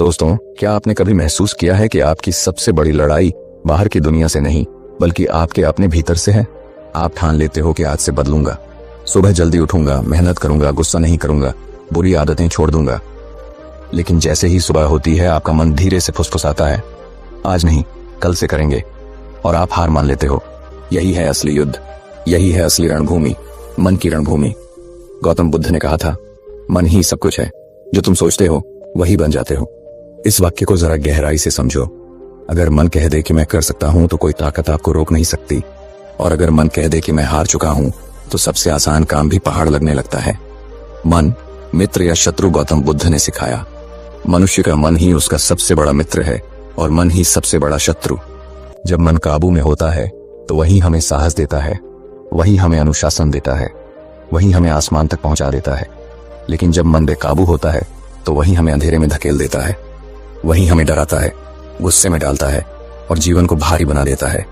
दोस्तों, क्या आपने कभी महसूस किया है कि आपकी सबसे बड़ी लड़ाई बाहर की दुनिया से नहीं बल्कि आपके अपने भीतर से है? आप ठान लेते हो कि आज से बदलूंगा, सुबह जल्दी उठूंगा, मेहनत करूंगा, गुस्सा नहीं करूंगा, बुरी आदतें छोड़ दूंगा। लेकिन जैसे ही सुबह होती है आपका मन धीरे से फुसफुसाता है, आज नहीं कल से करेंगे, और आप हार मान लेते हो। यही है असली युद्ध, यही है असली रणभूमि, मन की रणभूमि। गौतम बुद्ध ने कहा था, मन ही सब कुछ है, जो तुम सोचते हो वही बन जाते हो। इस वाक्य को जरा गहराई से समझो। अगर मन कह दे कि मैं कर सकता हूं तो कोई ताकत आपको रोक नहीं सकती, और अगर मन कह दे कि मैं हार चुका हूं तो सबसे आसान काम भी पहाड़ लगने लगता है। मन मित्र या शत्रु गौतम बुद्ध ने सिखाया। मनुष्य का मन ही उसका सबसे बड़ा मित्र है और मन ही सबसे बड़ा शत्रु। जब मन काबू में होता है तो वही हमें साहस देता है, वही हमें अनुशासन देता है, वही हमें आसमान तक पहुंचा देता है। लेकिन जब मन बेकाबू होता है तो वही हमें अंधेरे में धकेल देता है, वही हमें डराता है, गुस्से में डालता है और जीवन को भारी बना देता है।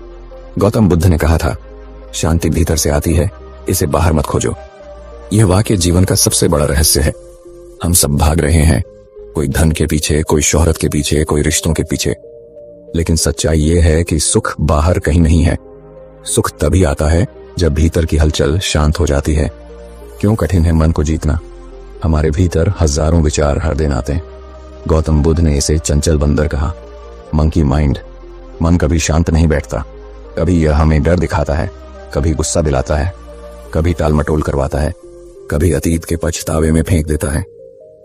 गौतम बुद्ध ने कहा था, शांति भीतर से आती है, इसे बाहर मत खोजो। यह वाक्य जीवन का सबसे बड़ा रहस्य है। हम सब भाग रहे हैं, कोई धन के पीछे, कोई शोहरत के पीछे, कोई रिश्तों के पीछे। लेकिन सच्चाई यह है कि सुख बाहर कहीं नहीं है। सुख तभी आता है जब भीतर की हलचल शांत हो जाती है। क्यों कठिन है मन को जीतना? हमारे भीतर हजारों विचार हर दिन आते हैं। गौतम बुद्ध ने इसे चंचल बंदर कहा, मंकी माइंड। मन कभी शांत नहीं बैठता। कभी यह हमें डर दिखाता है, कभी गुस्सा दिलाता है, कभी टालमटोल करवाता है, कभी अतीत के पछतावे में फेंक देता है,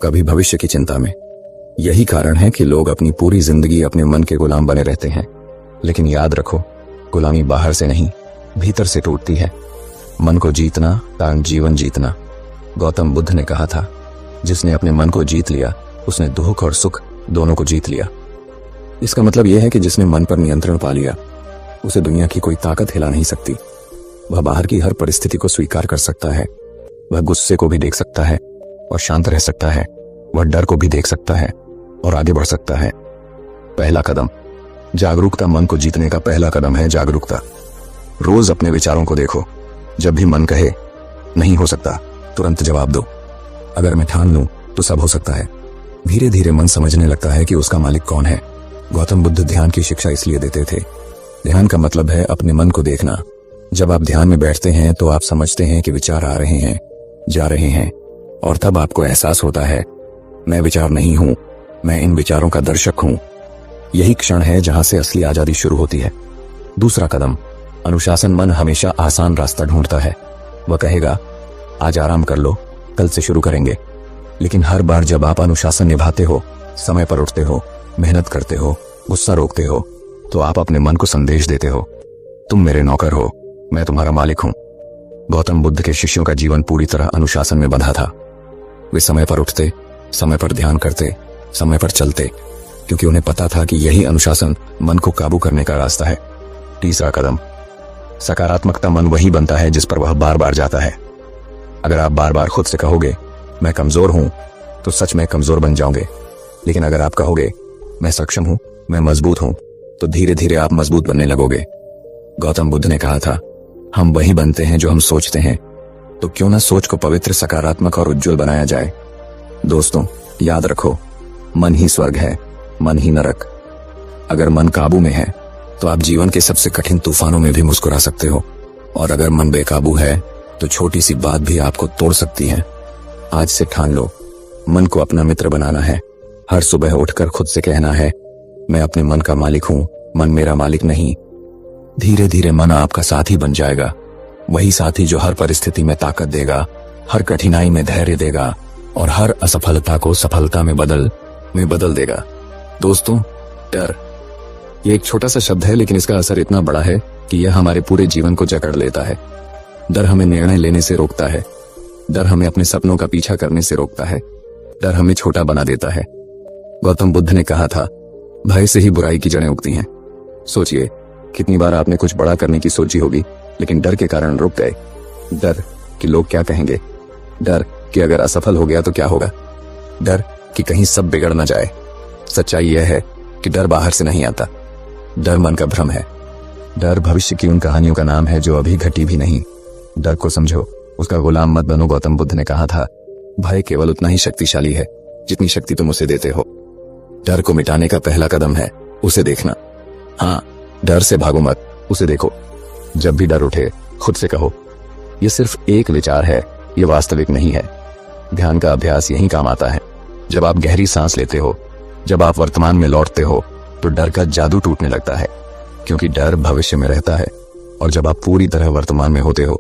कभी भविष्य की चिंता में। यही कारण है कि लोग अपनी पूरी जिंदगी अपने मन के गुलाम बने रहते हैं। लेकिन याद रखो, गुलामी बाहर से नहीं भीतर से टूटती है। मन को जीतना ताकि जीवन जीतना। गौतम बुद्ध ने कहा था, जिसने अपने मन को जीत लिया उसने दुख और सुख दोनों को जीत लिया। इसका मतलब यह है कि जिसने मन पर नियंत्रण पा लिया उसे दुनिया की कोई ताकत हिला नहीं सकती। वह बाहर की हर परिस्थिति को स्वीकार कर सकता है, वह गुस्से को भी देख सकता है और शांत रह सकता है, वह डर को भी देख सकता है और आगे बढ़ सकता है। पहला कदम जागरूकता। मन को जीतने का पहला कदम है जागरूकता। रोज अपने विचारों को देखो। जब भी मन कहे नहीं हो सकता, तुरंत जवाब दो, अगर मैं ठान लूं तो सब हो सकता है। धीरे धीरे मन समझने लगता है कि उसका मालिक कौन है। गौतम बुद्ध ध्यान की शिक्षा इसलिए देते थे। ध्यान का मतलब है अपने मन को देखना। जब आप ध्यान में बैठते हैं तो आप समझते हैं कि विचार आ रहे हैं, जा रहे हैं, और तब आपको एहसास होता है, मैं विचार नहीं हूं, मैं इन विचारों का दर्शक हूं। यही क्षण है जहां से असली आजादी शुरू होती है। दूसरा कदम अनुशासन। मन हमेशा आसान रास्ता ढूंढता है। वह कहेगा, आज आराम कर लो, कल से शुरू करेंगे। लेकिन हर बार जब आप अनुशासन निभाते हो, समय पर उठते हो, मेहनत करते हो, गुस्सा रोकते हो, तो आप अपने मन को संदेश देते हो, तुम मेरे नौकर हो, मैं तुम्हारा मालिक हूं। गौतम बुद्ध के शिष्यों का जीवन पूरी तरह अनुशासन में बंधा था। वे समय पर उठते, समय पर ध्यान करते, समय पर चलते, क्योंकि उन्हें पता था कि यही अनुशासन मन को काबू करने का रास्ता है। तीसरा कदम सकारात्मकता। मन वही बनता है जिस पर वह बार बार जाता है। अगर आप बार बार खुद से कहोगे मैं कमजोर हूं तो सच में कमजोर बन जाओगे। लेकिन अगर आप कहोगे मैं सक्षम हूं, मैं मजबूत हूं, तो धीरे धीरे आप मजबूत बनने लगोगे। गौतम बुद्ध ने कहा था, हम वही बनते हैं जो हम सोचते हैं। तो क्यों ना सोच को पवित्र, सकारात्मक और उज्जवल बनाया जाए। दोस्तों, याद रखो, मन ही स्वर्ग है, मन ही नरक। अगर मन काबू में है तो आप जीवन के सबसे कठिन तूफानों में भी मुस्कुरा सकते हो, और अगर मन बेकाबू है तो छोटी सी बात भी आपको तोड़ सकती है। आज से ठान लो, मन को अपना मित्र बनाना है। हर सुबह उठकर खुद से कहना है, मैं अपने मन का मालिक हूं, मन मेरा मालिक नहीं। धीरे धीरे मन आपका साथी बन जाएगा, वही साथी जो हर परिस्थिति में ताकत देगा, हर कठिनाई में धैर्य देगा और हर असफलता को सफलता में बदल देगा। दोस्तों, डर ये एक छोटा सा शब्द है, लेकिन इसका असर इतना बड़ा है कि यह हमारे पूरे जीवन को जकड़ लेता है। डर हमें निर्णय लेने से रोकता है, डर हमें अपने सपनों का पीछा करने से रोकता है, डर हमें छोटा बना देता है। गौतम बुद्ध ने कहा था, भय से ही बुराई की जड़ें उगती हैं। सोचिए, कितनी बार आपने कुछ बड़ा करने की सोची होगी लेकिन डर के कारण रुक गए। डर कि लोग क्या कहेंगे, डर कि अगर असफल हो गया तो क्या होगा, डर कि कहीं सब बिगड़ ना जाए। सच्चाई यह है कि डर बाहर से नहीं आता, डर मन का भ्रम है। डर भविष्य की उन कहानियों का नाम है जो अभी घटी भी नहीं। डर को समझो, उसका गुलाम मत बनो। गौतम बुद्ध ने कहा था, भय केवल उतना ही शक्तिशाली है जितनी शक्ति तुम उसे देते हो। डर को मिटाने का पहला कदम है उसे देखना। हाँ, डर से भागो मत, उसे देखो। जब भी डर उठे खुद से कहो, यह सिर्फ एक विचार है, यह वास्तविक नहीं है। ध्यान का अभ्यास यही काम आता है। जब आप गहरी सांस लेते हो, जब आप वर्तमान में लौटते हो, तो डर का जादू टूटने लगता है, क्योंकि डर भविष्य में रहता है। और जब आप पूरी तरह वर्तमान में होते हो,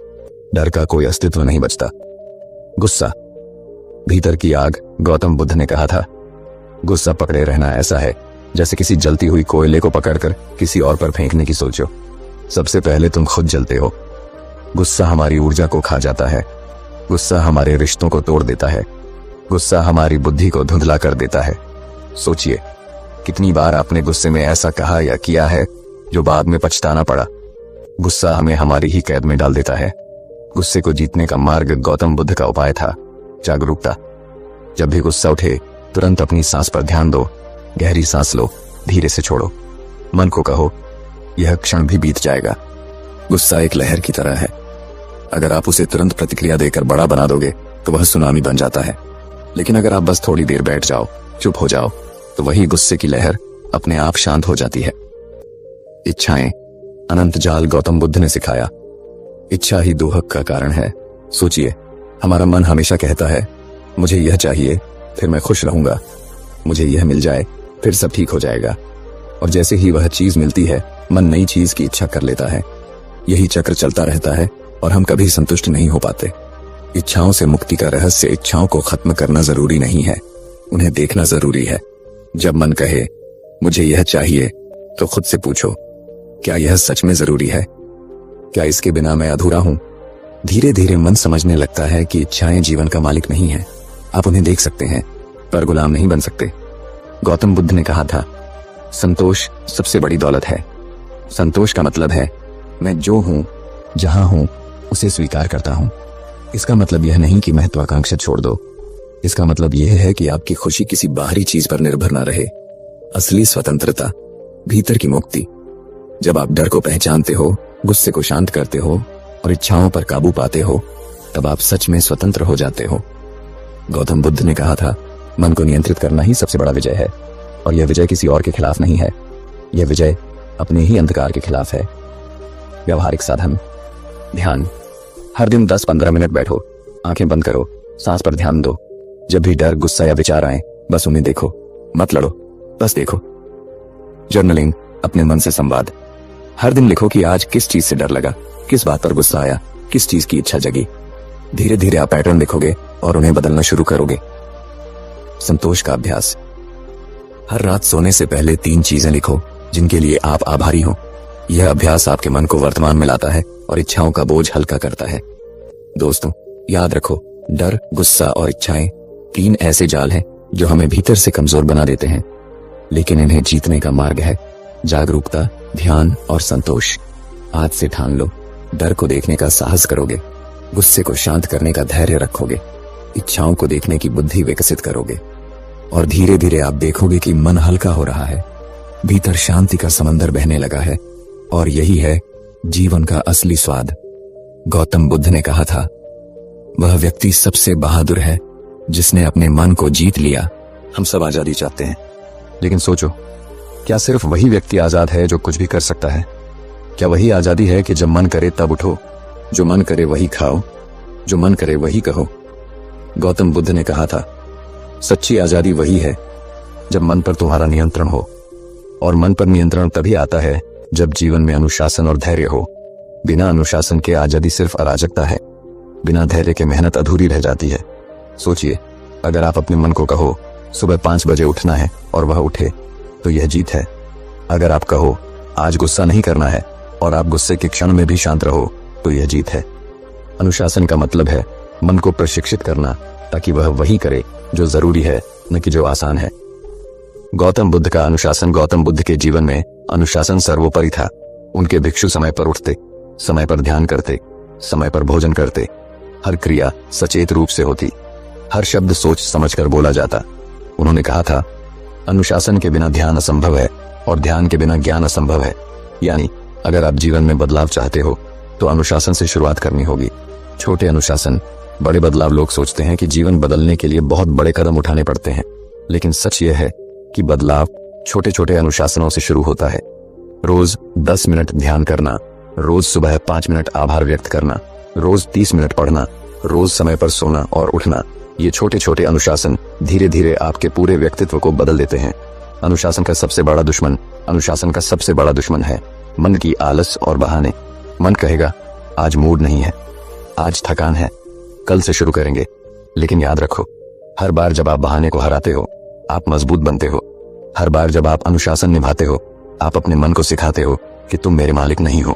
डर का कोई अस्तित्व नहीं बचता। गुस्सा भीतर की आग। गौतम बुद्ध ने कहा था, गुस्सा पकड़े रहना ऐसा है जैसे किसी जलती हुई कोयले को पकड़कर किसी और पर फेंकने की सोचो। सबसे पहले तुम खुद जलते हो। गुस्सा हमारी ऊर्जा को खा जाता है। गुस्सा हमारे रिश्तों को तोड़ देता है। गुस्सा हमारी बुद्धि को धुंधला कर देता है। सोचिए, कितनी बार आपने गुस्से में ऐसा कहा या किया है जो बाद में पछताना पड़ा। गुस्सा हमें हमारी ही कैद में डाल देता है। गुस्से को जीतने का मार्ग गौतम बुद्ध का उपाय था जागरूकता। जब भी गुस्सा उठे, तुरंत अपनी सांस पर ध्यान दो। गहरी सांस लो, धीरे से छोड़ो। मन को कहो, यह क्षण भी बीत जाएगा। गुस्सा एक लहर की तरह है। अगर आप उसे तुरंत प्रतिक्रिया देकर बड़ा बना दोगे तो वह सुनामी बन जाता है। लेकिन अगर आप बस थोड़ी देर बैठ जाओ, चुप हो जाओ, तो वही गुस्से की लहर अपने आप शांत हो जाती है। इच्छाएं अनंत जाल। गौतम बुद्ध ने सिखाया, इच्छा ही दुख का कारण है। सोचिए, हमारा मन हमेशा कहता है, मुझे यह चाहिए फिर मैं खुश रहूंगा, मुझे यह मिल जाए फिर सब ठीक हो जाएगा। और जैसे ही वह चीज मिलती है, मन नई चीज की इच्छा कर लेता है। यही चक्र चलता रहता है और हम कभी संतुष्ट नहीं हो पाते। इच्छाओं से मुक्ति का रहस्य इच्छाओं को खत्म करना जरूरी नहीं है, उन्हें देखना जरूरी है। जब मन कहे मुझे यह चाहिए, तो खुद से पूछो, क्या यह सच में जरूरी है? क्या इसके बिना मैं अधूरा हूं? धीरे धीरे मन समझने लगता है कि इच्छाएं जीवन का मालिक नहीं है। आप उन्हें देख सकते हैं पर गुलाम नहीं बन सकते। गौतम बुद्ध ने कहा था, संतोष सबसे बड़ी दौलत है। संतोष का मतलब है मैं जो हूं, जहां हूं, उसे स्वीकार करता हूं। इसका मतलब यह नहीं कि महत्वाकांक्षा छोड़ दो। इसका मतलब यह है कि आपकी खुशी किसी बाहरी चीज पर निर्भर ना रहे। असली स्वतंत्रता, भीतर की मुक्ति। जब आप डर को पहचानते हो, गुस्से को शांत करते हो और इच्छाओं पर काबू पाते हो, तब आप सच में स्वतंत्र हो जाते हो। गौतम बुद्ध ने कहा था, मन को नियंत्रित करना ही सबसे बड़ा विजय है। और यह विजय किसी और के खिलाफ नहीं है, यह विजय अपने ही अंधकार के खिलाफ है। व्यवहारिक साधन, ध्यान। हर दिन 10-15 मिनट बैठो, आंखें बंद करो, सांस पर ध्यान दो। जब भी डर, गुस्सा या विचार आए, बस उन्हें देखो, मत लड़ो, बस देखो। जर्नलिंग, अपने मन से संवाद। हर दिन लिखो कि आज किस चीज से डर लगा, किस बात पर गुस्सा आया, किस चीज की इच्छा जगी। धीरे धीरे आप पैटर्न देखोगे और उन्हें बदलना शुरू करोगे। संतोष का अभ्यास। हर रात सोने से पहले 3 चीजें लिखो जिनके लिए आप आभारी हो। यह अभ्यास आपके मन को वर्तमान में लाता है और इच्छाओं का बोझ हल्का करता है। दोस्तों, याद रखो, डर, गुस्सा और इच्छाएं 3 ऐसे जाल हैं जो हमें भीतर से कमजोर बना देते हैं। लेकिन इन्हें जीतने का मार्ग है जागरूकता, ध्यान और संतोष। आज से ठान लो, डर को देखने का साहस करोगे, गुस्से को शांत करने का धैर्य रखोगे, इच्छाओं को देखने की बुद्धि विकसित करोगे और धीरे धीरे आप देखोगे कि मन हल्का हो रहा है, भीतर शांति का समंदर बहने लगा है। और यही है जीवन का असली स्वाद। गौतम बुद्ध ने कहा था, वह व्यक्ति सबसे बहादुर है जिसने अपने मन को जीत लिया। हम सब आजादी चाहते हैं, लेकिन सोचो, क्या सिर्फ वही व्यक्ति आजाद है जो कुछ भी कर सकता है? क्या वही आजादी है कि जब मन करे तब उठो, जो मन करे वही खाओ, जो मन करे वही कहो? गौतम बुद्ध ने कहा था, सच्ची आजादी वही है जब मन पर तुम्हारा नियंत्रण हो। और मन पर नियंत्रण तभी आता है जब जीवन में अनुशासन और धैर्य हो। बिना अनुशासन के आजादी सिर्फ अराजकता है, बिना धैर्य के मेहनत अधूरी रह जाती है। सोचिए, अगर आप अपने मन को कहो सुबह 5 बजे उठना है और वह उठे, तो यह जीत है। अगर आप कहो आज गुस्सा नहीं करना है और आप गुस्से के क्षण में भी शांत रहो, तो यह जीत है। अनुशासन का मतलब है मन को प्रशिक्षित करना ताकि वह वही करे जो जरूरी है, न कि जो आसान है। गौतम बुद्ध का अनुशासन। गौतम बुद्ध के जीवन में अनुशासन सर्वोपरि था। उनके भिक्षु समय पर उठते, समय पर ध्यान करते, समय पर भोजन करते। हर क्रिया सचेत रूप से होती, हर शब्द सोच समझकर बोला जाता। उन्होंने कहा था, अनुशासन के बिना ध्यान असंभव है और ध्यान के बिना ज्ञान असंभव है। यानी अगर आप जीवन में बदलाव चाहते हो तो अनुशासन से शुरुआत करनी होगी। छोटे अनुशासन, बड़े बदलाव। लोग सोचते हैं कि जीवन बदलने के लिए बहुत बड़े कदम उठाने पड़ते हैं, लेकिन सच यह है कि बदलाव छोटे छोटे अनुशासनों से शुरू होता है। रोज 10 मिनट ध्यान करना, रोज सुबह 5 मिनट आभार व्यक्त करना, रोज 30 मिनट पढ़ना, रोज समय पर सोना और उठना। ये छोटे छोटे अनुशासन धीरे धीरे आपके पूरे व्यक्तित्व को बदल देते हैं। अनुशासन का सबसे बड़ा दुश्मन है मन की आलस और बहाने। मन कहेगा आज मूड नहीं है, आज थकान है, कल से शुरू करेंगे। लेकिन याद रखो, हर बार जब आप बहाने को हराते हो आप मजबूत बनते हो। हर बार जब आप अनुशासन निभाते हो आप अपने मन को सिखाते हो कि तुम मेरे मालिक नहीं हो।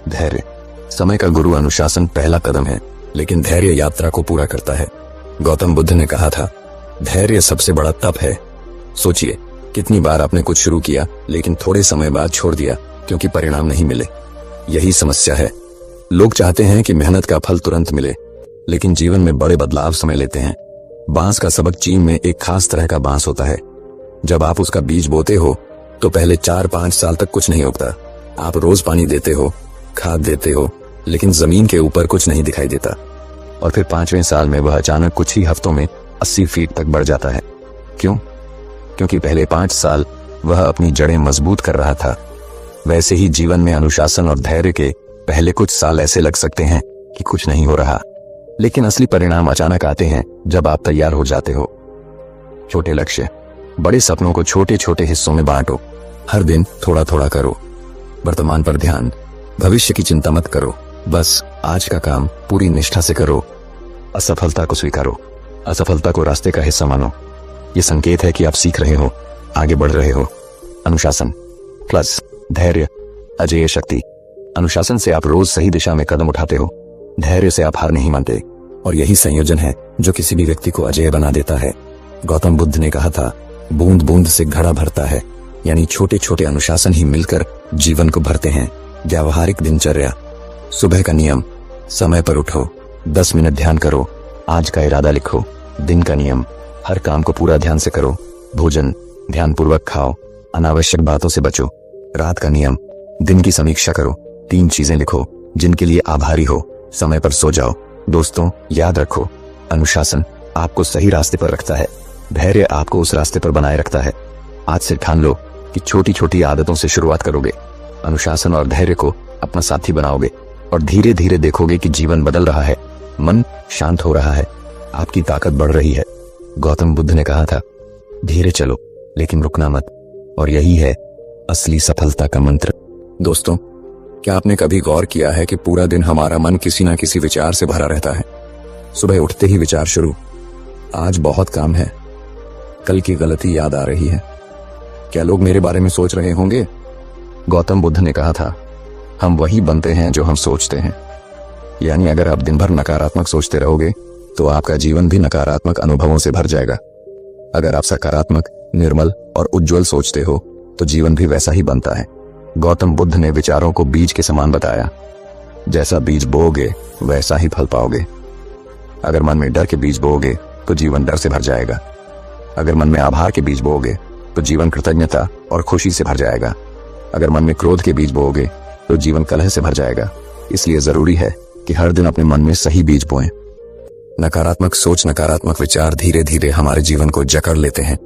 धैर्य, समय का गुरु अनुशासन पहला कदम है, लेकिन धैर्य यात्रा को पूरा करता है। गौतम बुद्ध ने कहा था, धैर्य सबसे बड़ा तप है। सोचिए कितनी बार आपने कुछ शुरू किया लेकिन थोड़े समय बाद छोड़ दिया क्योंकि परिणाम नहीं मिले। यही समस्या है। लोग चाहते हैं कि मेहनत का फल तुरंत मिले, लेकिन जीवन में बड़े बदलाव समय लेते हैं। बांस का सबक चीन में एक खास तरह का बांस होता है। जब आप उसका बीज बोते हो तो पहले 4-5 साल तक कुछ नहीं उगता। आप रोज पानी देते हो, खाद देते हो, लेकिन जमीन के ऊपर कुछ नहीं दिखाई देता। और फिर 5वें साल में वह अचानक कुछ ही हफ्तों में 80 फीट तक बढ़ जाता है। क्यों? क्योंकि पहले 5 साल वह अपनी जड़ें मजबूत कर रहा था। वैसे ही जीवन में अनुशासन और धैर्य के पहले कुछ साल ऐसे लग सकते हैं कि कुछ नहीं हो रहा, लेकिन असली परिणाम अचानक आते हैं जब आप तैयार हो जाते हो। छोटे लक्ष्य, बड़े सपनों को छोटे छोटे हिस्सों में बांटो। हर दिन थोड़ा थोड़ा करो। वर्तमान पर ध्यान, भविष्य की चिंता मत करो। बस आज का काम पूरी निष्ठा से करो। असफलता को स्वीकारो, असफलता को रास्ते का हिस्सा मानो। ये संकेत है कि आप सीख रहे हो, आगे बढ़ रहे हो। अनुशासन प्लस धैर्य अजेय शक्ति। अनुशासन से आप रोज सही दिशा में कदम उठाते हो, धैर्य से आप हार नहीं मानते, और यही संयोजन है जो किसी भी व्यक्ति को अजेय बना देता है। गौतम बुद्ध ने कहा था, बूंद बूंद से घड़ा भरता है, यानी छोटे छोटे अनुशासन ही मिलकर जीवन को भरते हैं। व्यावहारिक दिनचर्या, सुबह का नियम, समय पर उठो, 10 मिनट ध्यान करो, आज का इरादा लिखो। दिन का नियम, हर काम को पूरा ध्यान से करो, भोजन ध्यानपूर्वक खाओ, अनावश्यक बातों से बचो। रात का नियम, दिन की समीक्षा करो, 3 चीजें लिखो जिनके लिए आभारी हो, समय पर सो जाओ। दोस्तों याद रखो, अनुशासन आपको सही रास्ते पर रखता है, धैर्य आपको उस रास्ते पर बनाए रखता है। आज से ठान लो कि छोटी छोटी आदतों से शुरुआत करोगे, अनुशासन और धैर्य को अपना साथी बनाओगे, और धीरे धीरे देखोगे कि जीवन बदल रहा है, मन शांत हो रहा है, आपकी ताकत बढ़ रही है। गौतम बुद्ध ने कहा था, धीरे चलो लेकिन रुकना मत, और यही है असली सफलता का मंत्र। दोस्तों, क्या आपने कभी गौर किया है कि पूरा दिन हमारा मन किसी ना किसी विचार से भरा रहता है? सुबह उठते ही विचार शुरू, आज बहुत काम है, कल की गलती याद आ रही है, क्या लोग मेरे बारे में सोच रहे होंगे? गौतम बुद्ध ने कहा था, हम वही बनते हैं जो हम सोचते हैं। यानी अगर आप दिन भर नकारात्मक सोचते रहोगे तो आपका जीवन भी नकारात्मक अनुभवों से भर जाएगा। अगर आप सकारात्मक, निर्मल और उज्जवल सोचते हो तो जीवन भी वैसा ही बनता है। गौतम बुद्ध ने विचारों को बीज के समान बताया, जैसा बीज बोओगे वैसा ही फल पाओगे। अगर मन में डर के बीज बोओगे तो जीवन डर से भर जाएगा। अगर मन में आभार के बीज बोओगे तो जीवन कृतज्ञता और खुशी से भर जाएगा। अगर मन में क्रोध के बीज बोओगे तो जीवन कलह से भर जाएगा। इसलिए जरूरी है कि हर दिन अपने मन में सही बीज बोएं। नकारात्मक सोच, नकारात्मक विचार धीरे धीरे हमारे जीवन को जकड़ लेते हैं।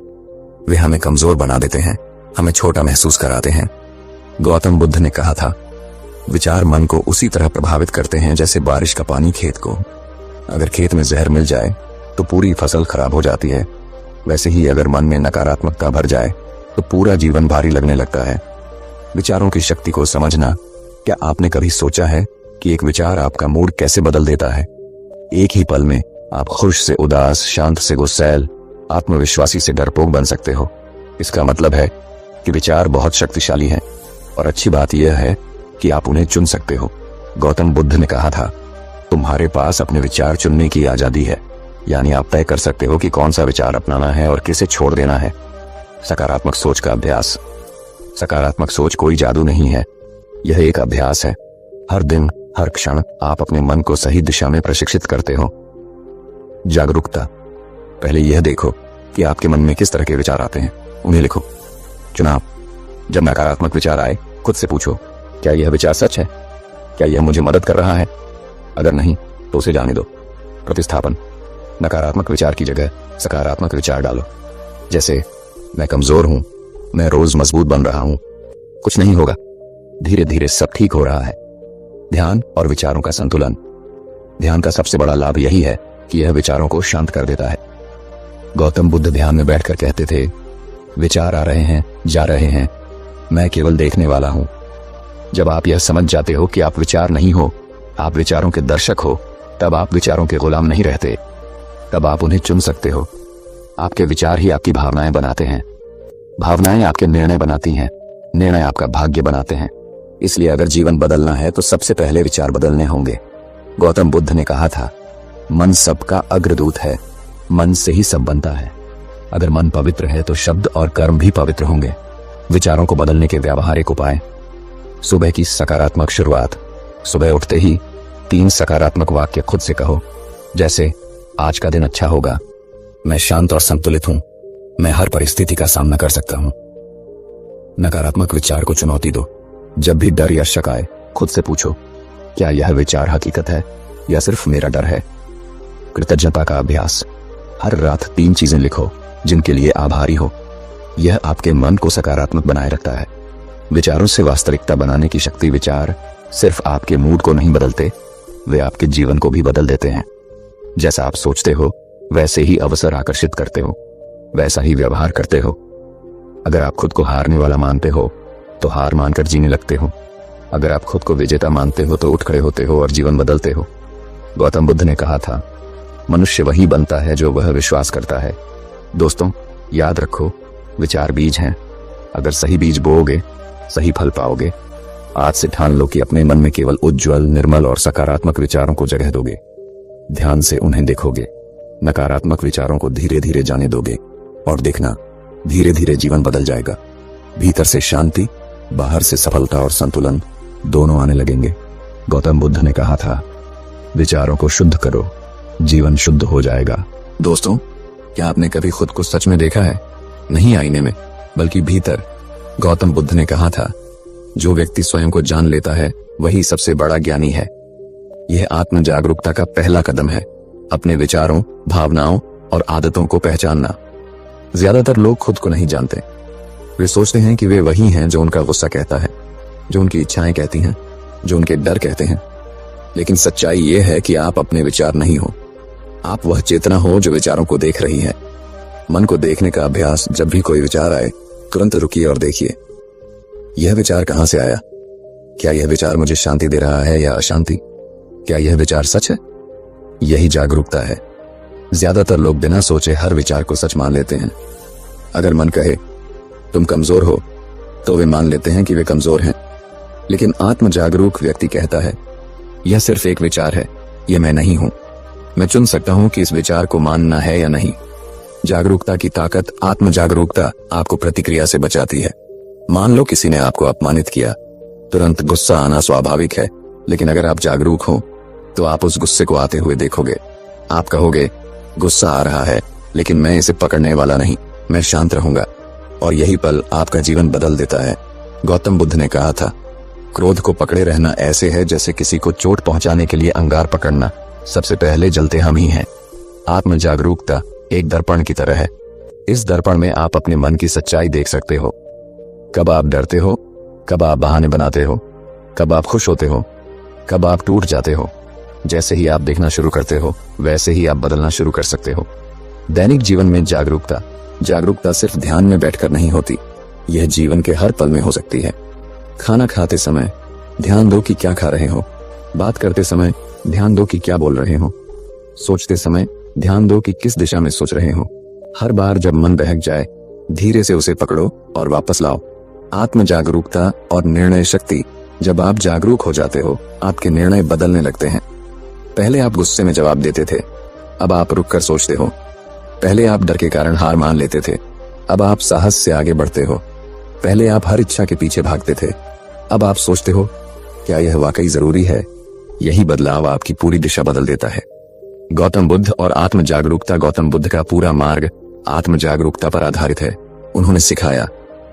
वे हमें कमजोर बना देते हैं, हमें छोटा महसूस कराते हैं। गौतम बुद्ध ने कहा था, विचार मन को उसी तरह प्रभावित करते हैं जैसे बारिश का पानी खेत को। अगर खेत में जहर मिल जाए तो पूरी फसल खराब हो जाती है, वैसे ही अगर मन में नकारात्मकता भर जाए तो पूरा जीवन भारी लगने लगता है। विचारों की शक्ति को समझना। क्या आपने कभी सोचा है कि एक विचार आपका मूड कैसे बदल देता है? एक ही पल में आप खुश से उदास, शांत से गुस्सैल, आत्मविश्वासी से डरपोक बन सकते हो। इसका मतलब है कि विचार बहुत शक्तिशाली है, और अच्छी बात यह है कि आप उन्हें चुन सकते हो। गौतम बुद्ध ने कहा था, तुम्हारे पास अपने विचार चुनने की आजादी है, यानी आप तय कर सकते हो कि कौन सा विचार अपनाना है और किसे छोड़ देना है। सकारात्मक सोच का अभ्यास। सकारात्मक सोच कोई जादू नहीं है, यह एक अभ्यास है। हर दिन, हर क्षण आप अपने मन को सही दिशा में प्रशिक्षित करते हो। जागरूकता। पहले यह देखो कि आपके मन में किस तरह के विचार आते हैं, उन्हें लिखो। चुनाव। जब नकारात्मक विचार आए, खुद से पूछो, क्या यह विचार सच है? क्या यह मुझे मदद कर रहा है? अगर नहीं तो उसे जाने दो। प्रतिस्थापन। नकारात्मक विचार की जगह सकारात्मक विचार डालो। जैसे, मैं कमजोर हूं, मैं रोज मजबूत बन रहा हूं, कुछ नहीं होगा, धीरे धीरे सब ठीक हो रहा है। ध्यान और विचारों का संतुलन। ध्यान का सबसे बड़ा लाभ यही है कि यह विचारों को शांत कर देता है। गौतम बुद्ध ध्यान में बैठकर कहते थे, विचार आ रहे हैं, जा रहे हैं, मैं केवल देखने वाला हूं। जब आप यह समझ जाते हो कि आप विचार नहीं हो, आप विचारों के दर्शक हो, तब आप विचारों के गुलाम नहीं रहते, तब आप उन्हें चुन सकते हो। आपके विचार ही आपकी भावनाएं बनाते हैं, भावनाएं आपके निर्णय बनाती हैं, निर्णय आपका भाग्य बनाते हैं। इसलिए अगर जीवन बदलना है तो सबसे पहले विचार बदलने होंगे। गौतम बुद्ध ने कहा था, मन सबका अग्रदूत है, मन से ही सब बनता है। अगर मन पवित्र है तो शब्द और कर्म भी पवित्र होंगे। विचारों को बदलने के व्यावहारिक उपाय। सुबह की सकारात्मक शुरुआत। सुबह उठते ही 3 सकारात्मक वाक्य खुद से कहो, जैसे आज का दिन अच्छा होगा, मैं शांत और संतुलित हूं, मैं हर परिस्थिति का सामना कर सकता हूं। नकारात्मक विचार को चुनौती दो। जब भी डर या शक आए, खुद से पूछो, क्या यह विचार हकीकत है या सिर्फ मेरा डर है। कृतज्ञता का अभ्यास। हर रात 3 चीजें लिखो जिनके लिए आभारी हो। यह आपके मन को सकारात्मक बनाए रखता है। विचारों से वास्तविकता बनाने की शक्ति। विचार सिर्फ आपके मूड को नहीं बदलते, वे आपके जीवन को भी बदल देते हैं। जैसा आप सोचते हो वैसे ही अवसर आकर्षित करते हो, वैसा ही व्यवहार करते हो। अगर आप खुद को हारने वाला मानते हो तो हार मानकर जीने लगते हो। अगर आप खुद को विजेता मानते हो तो उठ खड़े होते हो और जीवन बदलते हो। गौतम बुद्ध ने कहा था, मनुष्य वही बनता है जो वह विश्वास करता है। दोस्तों, याद रखो, विचार बीज हैं। अगर सही बीज बोओगे, सही फल पाओगे। आज से ठान लो कि अपने मन में केवल उज्जवल, निर्मल और सकारात्मक विचारों को जगह दोगे। ध्यान से उन्हें देखोगे, नकारात्मक विचारों को धीरे धीरे जाने दोगे और देखना, धीरे धीरे जीवन बदल जाएगा। भीतर से शांति, बाहर से सफलता और संतुलन दोनों आने लगेंगे। गौतम बुद्ध ने कहा था, विचारों को शुद्ध करो, जीवन शुद्ध हो जाएगा। दोस्तों, क्या आपने कभी खुद को सच में देखा है? नहीं आईने में, बल्कि भीतर। गौतम बुद्ध ने कहा था, जो व्यक्ति स्वयं को जान लेता है वही सबसे बड़ा ज्ञानी है। यह आत्म जागरूकता का पहला कदम है, अपने विचारों, भावनाओं और आदतों को पहचानना। ज्यादातर लोग खुद को नहीं जानते। वे सोचते हैं कि वे वही हैं जो उनका गुस्सा कहता है, जो उनकी इच्छाएं कहती हैं, जो उनके डर कहते हैं। लेकिन सच्चाई यह है कि आप अपने विचार नहीं हो, आप वह चेतना हो जो विचारों को देख रही है। मन को देखने का अभ्यास। जब भी कोई विचार आए, तुरंत रुकिए और देखिए, यह विचार कहां से आया? क्या यह विचार मुझे शांति दे रहा है या अशांति? क्या यह विचार सच है? यही जागरूकता है। ज्यादातर लोग बिना सोचे हर विचार को सच मान लेते हैं। अगर मन कहे तुम कमजोर हो, तो वे मान लेते हैं कि वे कमजोर हैं। लेकिन आत्म जागरूक व्यक्ति कहता है, यह सिर्फ एक विचार है, यह मैं नहीं हूं। मैं चुन सकता हूं कि इस विचार को मानना है या नहीं। जागरूकता की ताकत। आत्म जागरूकता आपको प्रतिक्रिया से बचाती है। मान लो किसी ने आपको अपमानित किया, तुरंत गुस्सा आना स्वाभाविक है। लेकिन अगर आप जागरूक हो तो आप उस गुस्से को आते हुए देखोगे। आप कहोगे, गुस्सा आ रहा है, लेकिन मैं इसे पकड़ने वाला नहीं, मैं शांत रहूंगा। और यही पल आपका जीवन बदल देता है। गौतम बुद्ध ने कहा था, क्रोध को पकड़े रहना ऐसे है जैसे किसी को चोट पहुंचाने के लिए अंगार पकड़ना। सबसे पहले जलते हम ही हैं। आत्म जागरूकता एक दर्पण की तरह है। इस दर्पण में आप अपने मन की सच्चाई देख सकते हो। कब आप डरते हो, कब आप बहाने बनाते हो, कब आप खुश होते हो, कब आप टूट जाते हो। जैसे ही आप देखना शुरू करते हो, वैसे ही आप बदलना शुरू कर सकते हो। दैनिक जीवन में जागरूकता। जागरूकता सिर्फ ध्यान में बैठकर नहीं होती, यह जीवन के हर पल में हो सकती है। खाना खाते समय ध्यान दो कि क्या खा रहे हो। बात करते समय ध्यान दो कि क्या बोल रहे हो। सोचते समय ध्यान दो कि किस दिशा में सोच रहे हो। हर बार जब मन बहक जाए, धीरे से उसे पकड़ो और वापस लाओ। आत्म जागरूकता और निर्णय शक्ति। जब आप जागरूक हो जाते हो, आपके निर्णय बदलने लगते हैं। पहले आप गुस्से में जवाब देते थे, अब आप रुककर सोचते हो। पहले आप डर के कारण हार मान लेते थे, अब आप साहस से आगे बढ़ते हो। पहले आप हर इच्छा के पीछे भागते थे, अब आप सोचते हो, क्या यह वाकई जरूरी है? यही बदलाव आपकी पूरी दिशा बदल देता है। गौतम बुद्ध और आत्म जागरूकता। गौतम बुद्ध का पूरा मार्ग आत्म जागरूकता पर आधारित है। उन्होंने सिखाया,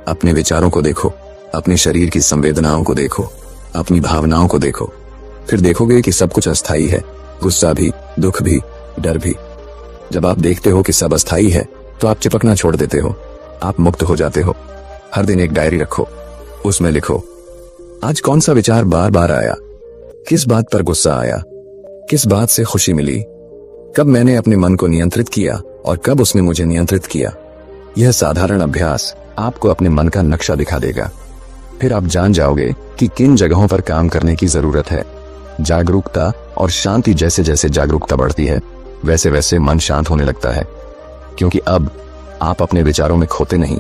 अपने विचारों को देखो, अपने शरीर की संवेदनाओं को देखो, अपनी भावनाओं को देखो। फिर देखोगे कि सब कुछ अस्थायी है, गुस्सा भी, दुख भी, डर भी। जब आप देखते हो कि सब अस्थायी है, तो आप चिपकना छोड़ देते हो। आप मुक्त हो जाते हो। हर दिन एक डायरी रखो, उसमें लिखो आज कौन सा विचार बार बार आया, किस बात पर गुस्सा आया, किस बात से खुशी मिली, कब मैंने अपने मन को नियंत्रित किया और कब उसने मुझे नियंत्रित किया। यह साधारण अभ्यास आपको अपने मन का नक्शा दिखा देगा। फिर आप जान जाओगे कि किन जगहों पर काम करने की जरूरत है। जागरूकता और शांति, जैसे जैसे जागरूकता बढ़ती है वैसे वैसे मन शांत होने लगता है, क्योंकि अब आप अपने विचारों में खोते नहीं,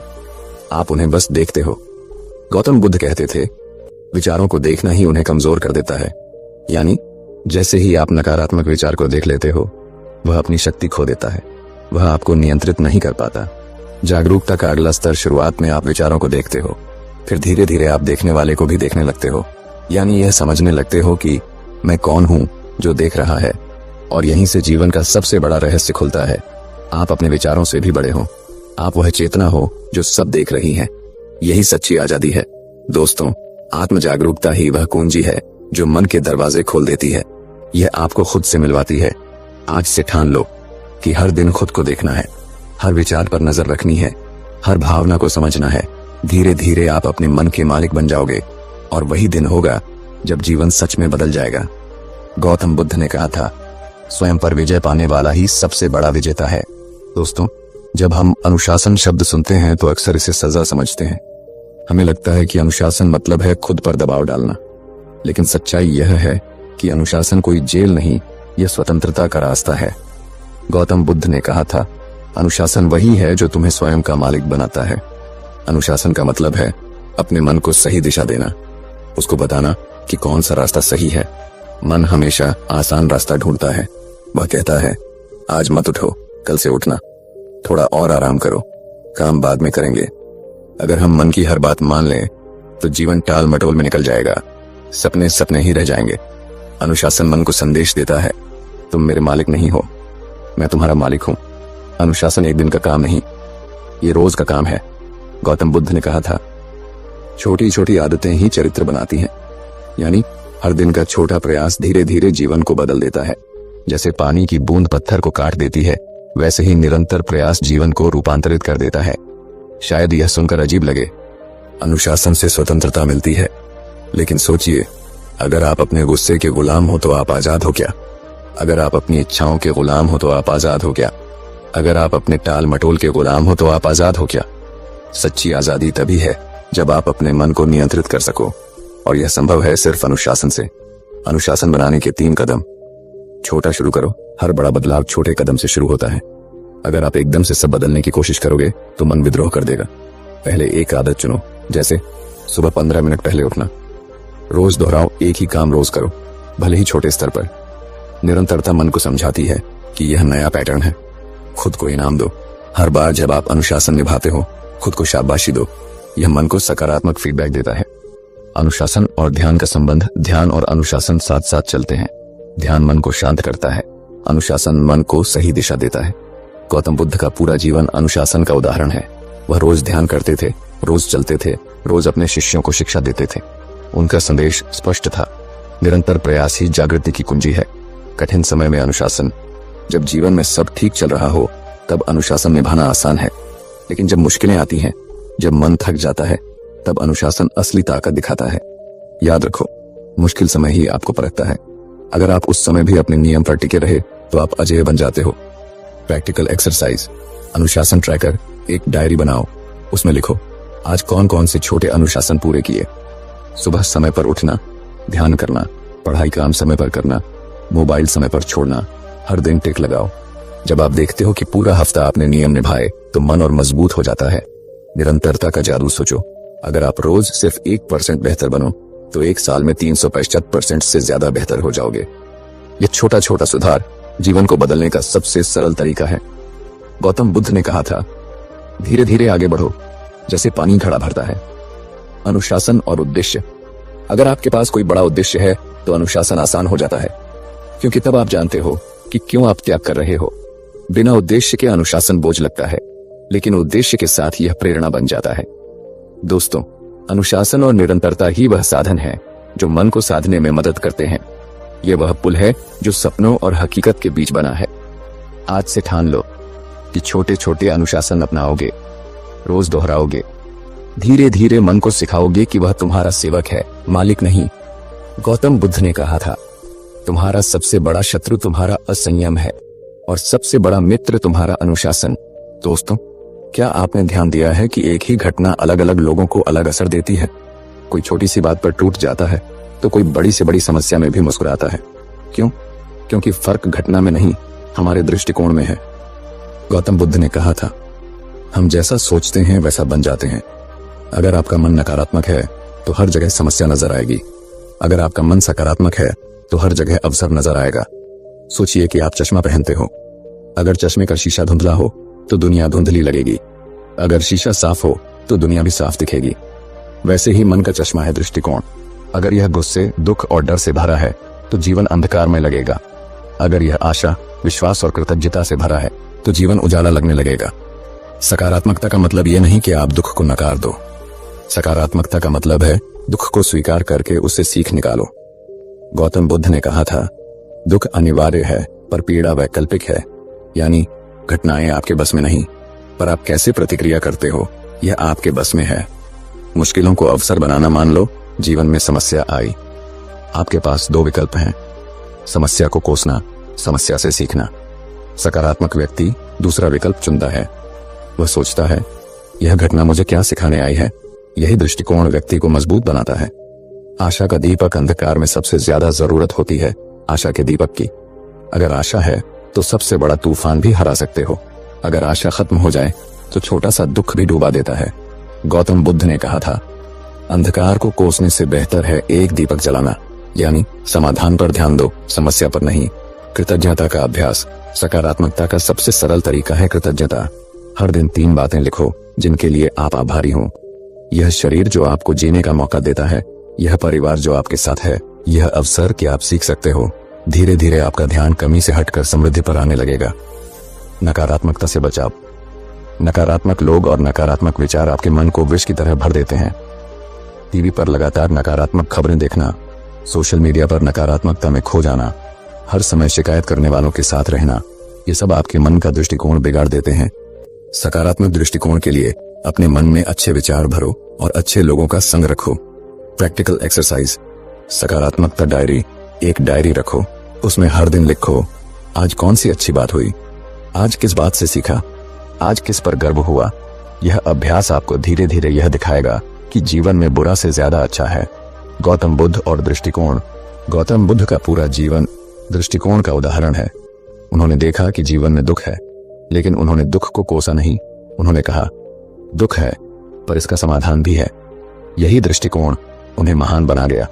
आप उन्हें बस देखते हो। गौतम बुद्ध कहते थे, विचारों को देखना ही उन्हें कमजोर कर देता है। यानी जैसे ही आप नकारात्मक विचार को देख लेते हो, वह अपनी शक्ति खो देता है, वह आपको नियंत्रित नहीं कर पाता। जागरूकता का अगला स्तर, शुरुआत में आप विचारों को देखते हो, फिर धीरे धीरे आप देखने वाले को भी देखने लगते हो। यानी यह समझने लगते हो कि मैं कौन हूं जो देख रहा है। और यहीं से जीवन का सबसे बड़ा रहस्य खुलता है। आप अपने विचारों से भी बड़े हो, आप वह चेतना हो जो सब देख रही है। यही सच्ची आजादी है दोस्तों। आत्म जागरूकता ही वह कुंजी है जो मन के दरवाजे खोल देती है। यह आपको खुद से मिलवाती है। आज से ठान लो कि हर दिन खुद को देखना है, हर विचार पर नजर रखनी है, हर भावना को समझना है। धीरे धीरे आप अपने मन के मालिक बन जाओगे और वही दिन होगा जब जीवन सच में बदल जाएगा। गौतम बुद्ध ने कहा था, स्वयं पर विजय पाने वाला ही सबसे बड़ा विजेता है। दोस्तों, जब हम अनुशासन शब्द सुनते हैं तो अक्सर इसे सजा समझते हैं। हमें लगता है कि अनुशासन मतलब है खुद पर दबाव डालना, लेकिन सच्चाई यह है कि अनुशासन कोई जेल नहीं, यह स्वतंत्रता का रास्ता है। गौतम बुद्ध ने कहा था, अनुशासन वही है जो तुम्हें स्वयं का मालिक बनाता है। अनुशासन का मतलब है अपने मन को सही दिशा देना, उसको बताना कि कौन सा रास्ता सही है। मन हमेशा आसान रास्ता ढूंढता है। वह कहता है, आज मत उठो, कल से उठना, थोड़ा और आराम करो, काम बाद में करेंगे। अगर हम मन की हर बात मान लें तो जीवन टाल मटोल में निकल जाएगा, सपने सपने ही रह जाएंगे। अनुशासन मन को संदेश देता है, तुम मेरे मालिक नहीं हो, मैं तुम्हारा मालिक हूं। अनुशासन एक दिन का काम नहीं, ये रोज का काम है। गौतम बुद्ध ने कहा था, छोटी छोटी आदतें ही चरित्र बनाती हैं। यानी हर दिन का छोटा प्रयास धीरे धीरे जीवन को बदल देता है। जैसे पानी की बूंद पत्थर को काट देती है, वैसे ही निरंतर प्रयास जीवन को रूपांतरित कर देता है। शायद यह सुनकर अजीब लगे, अनुशासन से स्वतंत्रता मिलती है, लेकिन सोचिए, अगर आप अपने गुस्से के गुलाम हो तो आप आजाद हो क्या? अगर आप अपनी इच्छाओं के गुलाम हो तो आप आजाद हो क्या? अगर आप अपने टाल मटोल के गुलाम हो तो आप आजाद हो क्या? सच्ची आजादी तभी है जब आप अपने मन को नियंत्रित कर सको, और यह संभव है सिर्फ अनुशासन से। अनुशासन बनाने के 3 कदम। छोटा शुरू करो, हर बड़ा बदलाव छोटे कदम से शुरू होता है। अगर आप एकदम से सब बदलने की कोशिश करोगे तो मन विद्रोह कर देगा। पहले एक आदत चुनो, जैसे सुबह 15 मिनट पहले उठना। रोज दोहराओ, एक ही काम रोज करो, भले ही छोटे स्तर पर। निरंतरता मन को समझाती है कि यह नया पैटर्न है। खुद को इनाम दो, हर बार जब आप अनुशासन निभाते हो खुद को शाबाशी दो, यह मन को सकारात्मक फीडबैक देता है। अनुशासन और ध्यान का संबंध। ध्यान और अनुशासन साथ साथ चलते हैं। ध्यान मन को शांत करता है, अनुशासन मन को सही दिशा देता है। गौतम बुद्ध का पूरा जीवन अनुशासन का उदाहरण है। वह रोज ध्यान करते थे, रोज चलते थे, रोज अपने शिष्यों को शिक्षा देते थे। उनका संदेश स्पष्ट था, निरंतर प्रयास ही जागृति की कुंजी है। कठिन समय में अनुशासन। जब जीवन में सब ठीक चल रहा हो तब अनुशासन निभाना आसान है, लेकिन जब मुश्किलें आती हैं, जब मन थक जाता है, तब अनुशासन असली ताकत दिखाता है। याद रखो, मुश्किल समय ही आपको परखता है। अगर आप उस समय भी अपने नियम पर टिके रहे तो आप अजेय बन जाते हो। Practical exercise. अनुशासन ट्रैकर। एक डायरी बनाओ, उसमें लिखो आज कौन कौन से छोटे अनुशासन पूरे किए। सुबह समय पर उठना, ध्यान करना, पढ़ाई काम समय पर करना, मोबाइल समय पर छोड़ना। हर दिन टिक लगाओ। जब आप देखते हो कि पूरा हफ्ता आपने नियम निभाए तो मन और मजबूत हो जाता है। निरंतरता का जादू सोचो, अगर आप रोज सिर्फ 1% बेहतर बनो तो एक साल में 365% से ज्यादा बेहतर हो जाओगे। यह छोटा छोटा सुधार जीवन को बदलने का सबसे सरल तरीका है। गौतम बुद्ध ने कहा था, धीरे धीरे आगे बढ़ो, जैसे पानी घड़ा भरता है। अनुशासन और उद्देश्य। अगर आपके पास कोई बड़ा उद्देश्य है तो अनुशासन आसान हो जाता है, क्योंकि तब आप जानते हो कि क्यों आप त्याग कर रहे हो। बिना उद्देश्य के अनुशासन बोझ लगता है, लेकिन उद्देश्य के साथ यह प्रेरणा बन जाता है। दोस्तों, अनुशासन और निरंतरता ही वह साधन है जो मन को साधने में मदद करते हैं। यह वह पुल है जो सपनों और हकीकत के बीच बना है। आज से ठान लो कि छोटे छोटे अनुशासन अपनाओगे रोज दोहराओगे। धीरे धीरे मन को सिखाओगे कि वह तुम्हारा सेवक है, मालिक नहीं। गौतम बुद्ध ने कहा था, तुम्हारा सबसे बड़ा शत्रु तुम्हारा असंयम है और सबसे बड़ा मित्र तुम्हारा अनुशासन। दोस्तों, क्या आपने ध्यान दिया है कि एक ही घटना अलग अलग लोगों को अलग असर देती है? कोई छोटी सी बात पर टूट जाता है तो कोई बड़ी से बड़ी समस्या में भी मुस्कुराता है। क्यों? क्योंकि फर्क घटना में नहीं, हमारे दृष्टिकोण में है। गौतम बुद्ध ने कहा था, हम जैसा सोचते हैं वैसा बन जाते हैं। अगर आपका मन नकारात्मक है तो हर जगह समस्या नजर आएगी। अगर आपका मन सकारात्मक है तो हर जगह अवसर नजर आएगा। सोचिए कि आप चश्मा पहनते हो। अगर चश्मे का शीशा धुंधला हो तो दुनिया धुंधली लगेगी। अगर शीशा साफ हो तो दुनिया भी साफ दिखेगी। वैसे ही मन का चश्मा है दृष्टिकोण। अगर यह गुस्से, दुख और डर से भरा है तो जीवन अंधकार में लगेगा। अगर यह आशा, विश्वास और कृतज्ञता से भरा है तो जीवन उजाला लगने लगेगा। सकारात्मकता का मतलब यह नहीं कि आप दुख को नकार दो। सकारात्मकता का मतलब है दुख को स्वीकार करके उससे सीख निकालो। गौतम बुद्ध ने कहा था, दुख अनिवार्य है पर पीड़ा वैकल्पिक है। यानी घटनाएं आपके बस में नहीं, पर आप कैसे प्रतिक्रिया करते हो यह आपके बस में है। मुश्किलों को अवसर बनाना मान लो। जीवन में समस्या आई, आपके पास दो विकल्प हैं, समस्या को कोसना, समस्या से सीखना। सकारात्मक व्यक्ति दूसरा विकल्प चुनता है। वह सोचता है, यह घटना मुझे क्या सिखाने आई है। यही दृष्टिकोण व्यक्ति को मजबूत बनाता है। आशा का दीपक अंधकार में सबसे ज्यादा जरूरत होती है आशा के दीपक की। अगर आशा है तो सबसे बड़ा तूफान भी हरा सकते हो। अगर आशा खत्म हो जाए तो छोटा सा दुख भी डुबा देता है। गौतम बुद्ध ने कहा था, अंधकार को कोसने से बेहतर है एक दीपक जलाना। यानी समाधान पर ध्यान दो, समस्या पर नहीं। कृतज्ञता का अभ्यास। सकारात्मकता का सबसे सरल तरीका है कृतज्ञता। हर दिन 3 बातें लिखो जिनके लिए आप आभारी हो। यह शरीर जो आपको जीने का मौका देता है, यह परिवार जो आपके साथ है, यह अवसर कि आप सीख सकते हो। धीरे धीरे आपका ध्यान कमी से हटकर समृद्धि पर आने लगेगा। नकारात्मकता से बचाव। नकारात्मक लोग और नकारात्मक विचार आपके मन को विष की तरह भर देते हैं। टीवी पर लगातार नकारात्मक खबरें देखना, सोशल मीडिया पर नकारात्मकता में खो जाना, हर समय शिकायत करने वालों के साथ रहना, ये सब आपके मन का दृष्टिकोण बिगाड़ देते हैं। सकारात्मक दृष्टिकोण के लिए अपने मन में अच्छे विचार भरो और अच्छे लोगों का संग रखो। Practical exercise. सकारात्मकता डायरी। एक डायरी रखो, उसमें हर दिन लिखो, आज कौन सी अच्छी बात हुई, आज किस बात से सीखा, आज किस पर गर्व हुआ। यह अभ्यास आपको धीरे धीरे यह दिखाएगा कि जीवन में बुरा से ज्यादा अच्छा है। गौतम बुद्ध और दृष्टिकोण। गौतम बुद्ध का पूरा जीवन दृष्टिकोण का उदाहरण है। उन्होंने देखा कि जीवन में दुख है, लेकिन उन्होंने दुख को कोसा नहीं। उन्होंने कहा, दुख है पर इसका समाधान भी है। यही दृष्टिकोण उन्हें महान बना गया।